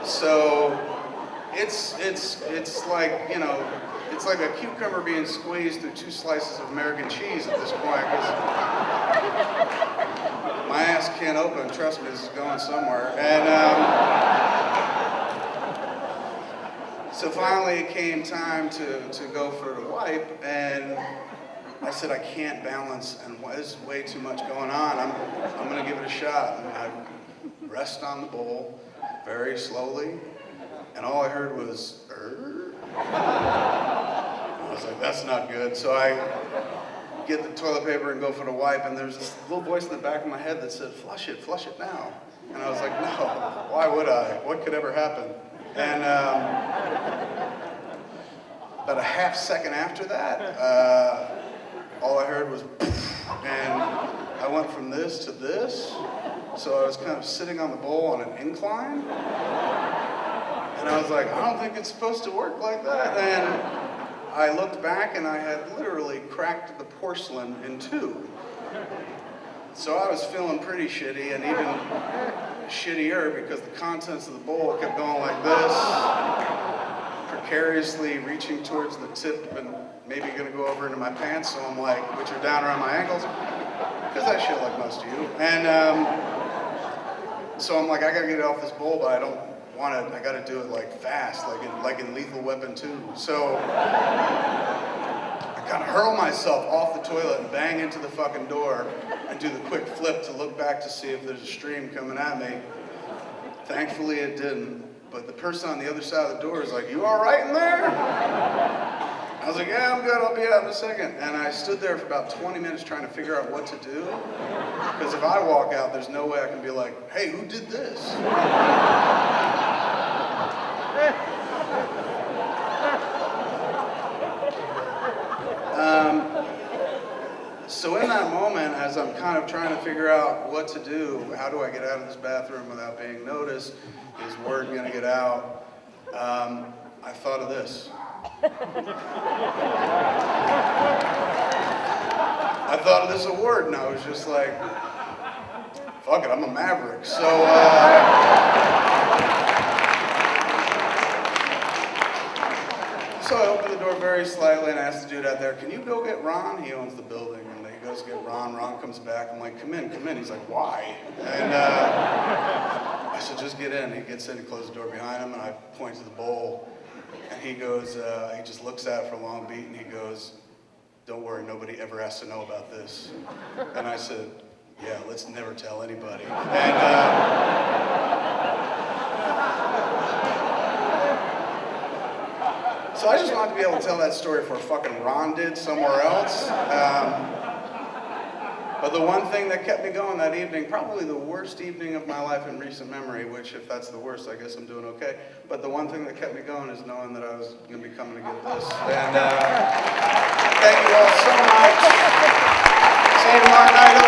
So it's like, you know, it's like a cucumber being squeezed through 2 slices of American cheese at this point. 'Cause my ass can't open. Trust me, this is going somewhere. And so finally it came time to go for the wipe, and I said, I can't balance, and there's way too much going on. I'm gonna give it a shot. And I rest on the bowl very slowly, and all I heard was, I was like, that's not good. So I get the toilet paper and go for the wipe, and there's this little voice in the back of my head that said, flush it now. And I was like, no, why would I? What could ever happen? And about a half second after that, all I heard was, and I went from this to this. So I was kind of sitting on the bowl on an incline. And I was like, I don't think it's supposed to work like that. And I looked back and I had literally cracked the porcelain in 2. So I was feeling pretty shitty, and even shittier because the contents of the bowl kept going like this, precariously reaching towards the tip and maybe gonna go over into my pants, so I'm like, which are down around my ankles, because I shit like most of you. And so I'm like, I gotta get it off this bowl, but I don't want to, I gotta do it like fast, like in Lethal Weapon 2. So I kind of hurl myself off the toilet and bang into the fucking door and do the quick flip to look back to see if there's a stream coming at me. Thankfully it didn't, but the person on the other side of the door is like, you all right in there? I was like, yeah, I'm good, I'll be out in a second. And I stood there for about 20 minutes trying to figure out what to do. Because if I walk out, there's no way I can be like, hey, who did this? So in that moment, as I'm kind of trying to figure out what to do, how do I get out of this bathroom without being noticed? Is word gonna get out? I thought of this. I thought of this award, and I was just like, fuck it, I'm a maverick. So I opened the door very slightly and asked the dude out there, can you go get Ron? He owns the building. And he goes to get Ron. Ron comes back. I'm like, come in. He's like, why? And I said, just get in. He gets in, he closes the door behind him, and I point to the bowl. And he goes, he just looks at it for a long beat, and he goes, don't worry, nobody ever has to know about this. And I said, yeah, let's never tell anybody. And so I just wanted to be able to tell that story before fucking Ron did somewhere else. But the one thing that kept me going that evening, probably the worst evening of my life in recent memory, which if that's the worst, I guess I'm doing okay. But the one thing that kept me going is knowing that I was going to be coming to get this. And thank you all so much. See you tomorrow night.